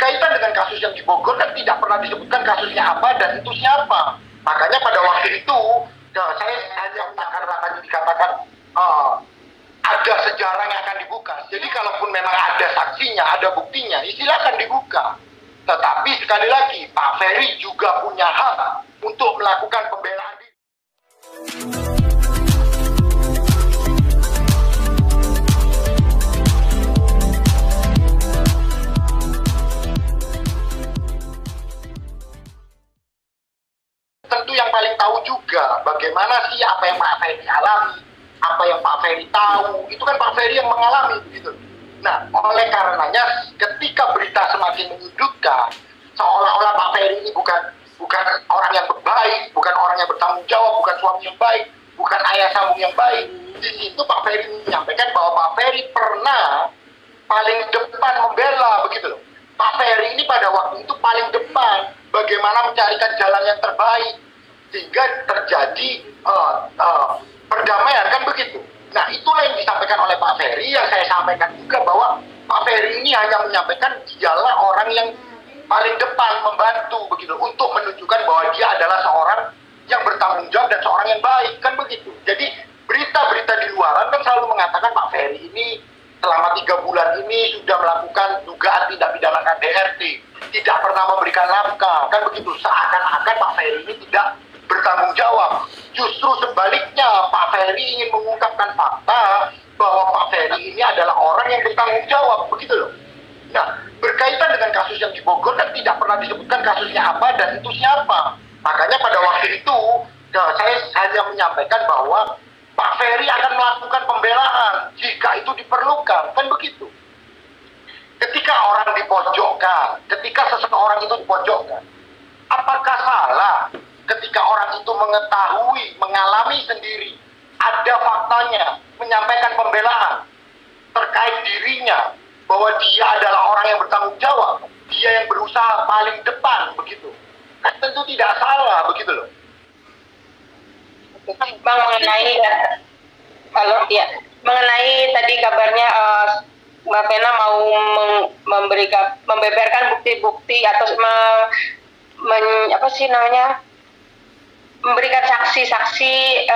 berkaitan dengan kasus yang di Bogor kan tidak pernah disebutkan kasusnya apa dan itu siapa. Makanya pada waktu itu saya hanya karena tadi dikatakan ada sejarah yang akan dibuka. Jadi kalaupun memang ada saksinya, ada buktinya, silakan dibuka. Tetapi sekali lagi, Pak Ferry juga punya hak untuk melakukan pembelaan diri. Tentu yang paling tahu juga bagaimana sih apa yang Pak Ferry alami, apa yang Pak Ferry tahu, itu kan Pak Ferry yang mengalami gitu. Nah, oleh karenanya ketika berita semakin menyudutkan, seolah-olah Pak Ferry ini bukan orang yang baik, bukan orang yang bertanggung jawab, bukan suami yang baik, bukan ayah sambung yang baik. Di situ Pak Ferry menyampaikan bahwa Pak Ferry pernah paling depan membela begitu loh. Pak Ferry ini pada waktu itu paling depan bagaimana mencarikan jalan yang terbaik sehingga terjadi perdamaian kan begitu. Nah, itulah yang disampaikan oleh Pak Ferry, yang saya sampaikan juga bahwa Pak Ferry ini hanya menyampaikan dialah orang yang paling depan membantu begitu untuk menunjukkan bahwa dia adalah seorang yang bertanggung jawab dan seorang yang baik kan begitu. Jadi berita-berita di luaran kan selalu mengatakan Pak Ferry ini selama 3 bulan ini sudah melakukan dugaan tindak pidana KDRT, tidak pernah memberikan nafkah kan begitu. Seakan-akan Pak Ferry ini tidak bertanggung jawab. Justru sebaliknya, Pak Ferry ingin mengungkapkan fakta bahwa Pak Ferry ini adalah orang yang bertanggung jawab begitu loh. Nah, berkaitan dengan kasus yang di Bogor kan tidak pernah disebutkan kasusnya apa dan itu siapa. Makanya pada waktu itu saya hanya menyampaikan bahwa Pak Ferry akan melakukan pembelaan jika itu diperlukan, kan begitu. Ketika orang dipojokkan, ketika seseorang itu dipojokkan, apakah salah ketika orang itu mengetahui, mengalami sendiri, ada faktanya, menyampaikan pembelaan terkait dirinya, bahwa dia adalah orang yang bertanggung jawab, dia yang berusaha paling depan, begitu. Kan tentu tidak salah, begitu loh. Bang, mengenai tadi kabarnya Mbak Vena mau membeberkan bukti-bukti atau memberikan saksi-saksi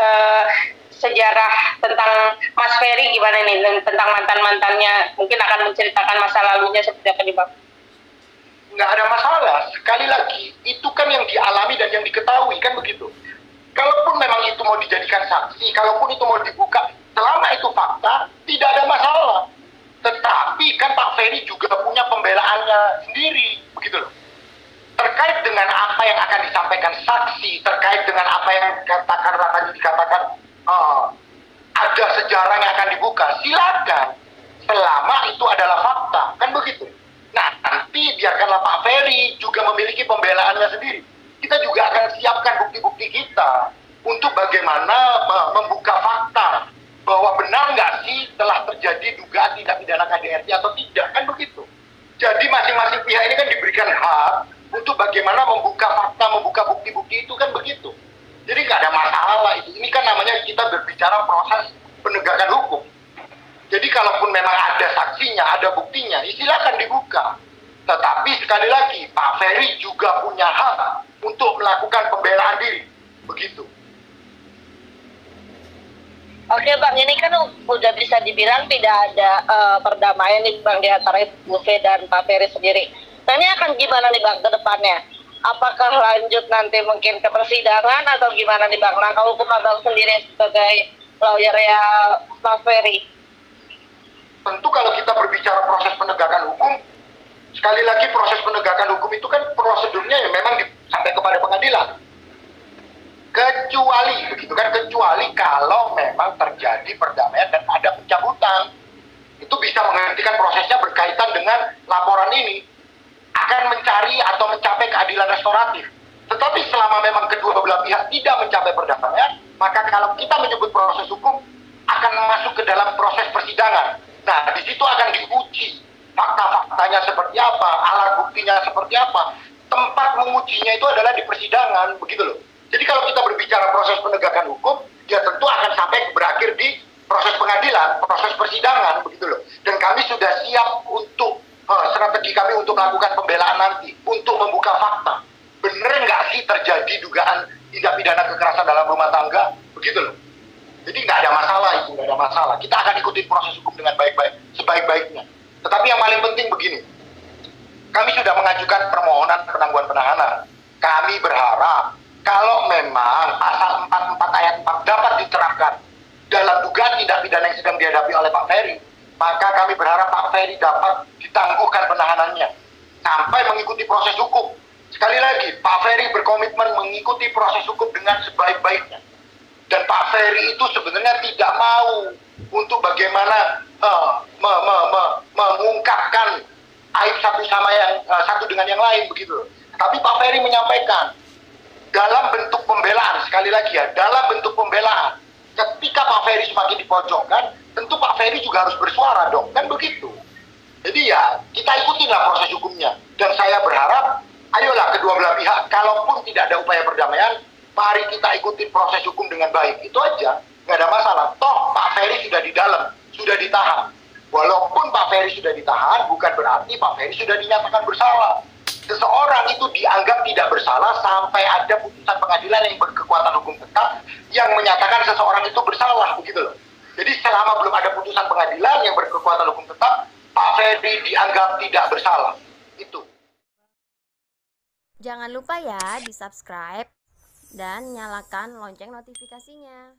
sejarah tentang Mas Ferry gimana nih, tentang mantan-mantannya, mungkin akan menceritakan masa lalunya seperti apa nih Bang? Nggak ada masalah, sekali lagi itu kan yang dialami dan yang diketahui kan begitu. Kalaupun memang itu mau dijadikan saksi, kalaupun itu mau dibuka, selama itu fakta, tidak ada masalah. Tetapi kan Pak Ferry juga punya pembelaannya sendiri, begitu loh. Terkait dengan apa yang akan disampaikan saksi, terkait dengan apa yang tadi dikatakan ada sejarah yang akan dibuka, silakan. Selama itu adalah fakta, kan begitu. Nah, nanti biarkanlah Pak Ferry juga memiliki pembelaannya sendiri. Kita juga akan siapkan bukti-bukti kita untuk bagaimana membuka fakta bahwa benar nggak sih telah terjadi dugaan tindak pidana KDRT atau tidak, kan begitu. Jadi masing-masing pihak ini kan diberikan hak untuk bagaimana membuka fakta, membuka bukti-bukti itu kan begitu. Jadi nggak ada masalah itu. Ini kan namanya kita berbicara proses penegakan hukum. Jadi kalaupun memang ada saksinya, ada buktinya, silakan dibuka. Tetapi sekali lagi, Pak Ferry juga punya hak untuk melakukan pembelaan diri, begitu. Oke Bang, ini kan udah bisa dibilang tidak ada perdamaian nih Bang di antara Bu Fe dan Pak Ferry sendiri. Nah ini akan gimana nih Bang ke depannya? Apakah lanjut nanti mungkin ke persidangan atau gimana nih Bang? Langkah hukum Abang sendiri sebagai lawyer ya Pak Ferry. Tentu kalau kita berbicara proses penegakan hukum, sekali lagi proses penegakan hukum itu kan prosedurnya ya memang sampai kepada pengadilan. Kecuali begitu kan, kecuali kalau memang terjadi perdamaian dan ada pencabutan. Itu bisa menghentikan prosesnya berkaitan dengan laporan ini. Akan mencari atau mencapai keadilan restoratif. Tetapi selama memang kedua belah pihak tidak mencapai perdamaian, maka kalau kita menyebut proses hukum akan masuk ke dalam proses persidangan. Nah, di situ akan diuji fakta-faktanya seperti apa, alat buktinya seperti apa. Tempat mengujinya itu adalah di persidangan, begitu loh. Jadi kalau kita berbicara proses penegakan hukum, ya tentu akan sampai berakhir di proses pengadilan, proses persidangan, begitu loh. Dan kami sudah siap untuk strategi kami untuk melakukan pembelaan nanti, untuk membuka fakta. Bener nggak sih terjadi dugaan tindak pidana kekerasan dalam rumah tangga? Begitu loh. Jadi nggak ada masalah itu, nggak ada masalah. Kita akan ikuti proses hukum dengan baik-baik, sebaik-baiknya. Tetapi yang paling penting begini, kami sudah mengajukan permohonan penangguhan penahanan. Kami berharap kalau memang pasal 44 ayat 4 dapat diterapkan dalam dugaan tindak pidana yang sedang dihadapi oleh Pak Ferry, maka kami berharap Pak Ferry dapat ditangguhkan penahanannya sampai mengikuti proses hukum. Sekali lagi, Pak Ferry berkomitmen mengikuti proses hukum dengan sebaik-baiknya. Dan Pak Ferry itu sebenarnya tidak mau untuk bagaimana mengungkapkan aib satu dengan yang lain begitu. Tapi Pak Ferry menyampaikan dalam bentuk pembelaan, sekali lagi ya, dalam bentuk pembelaan. Ketika Pak Ferry semakin dipojokkan, tentu Pak Ferry juga harus bersuara dong, kan begitu. Jadi ya, kita ikutilah proses hukumnya. Dan saya berharap, ayolah kedua belah pihak, kalaupun tidak ada upaya perdamaian, mari kita ikuti proses hukum dengan baik. Itu aja, nggak ada masalah. Toh Pak Ferry sudah di dalam, sudah ditahan. Walaupun Pak Ferry sudah ditahan, bukan berarti Pak Ferry sudah dinyatakan bersalah. Seseorang itu dianggap tidak bersalah sampai ada putusan pengadilan yang berkekuatan hukum tetap yang menyatakan seseorang itu bersalah, begitu loh. Jadi selama belum ada putusan pengadilan yang berkekuatan hukum tetap, Pak Ferry dianggap tidak bersalah. Itu. Jangan lupa ya di subscribe dan nyalakan lonceng notifikasinya.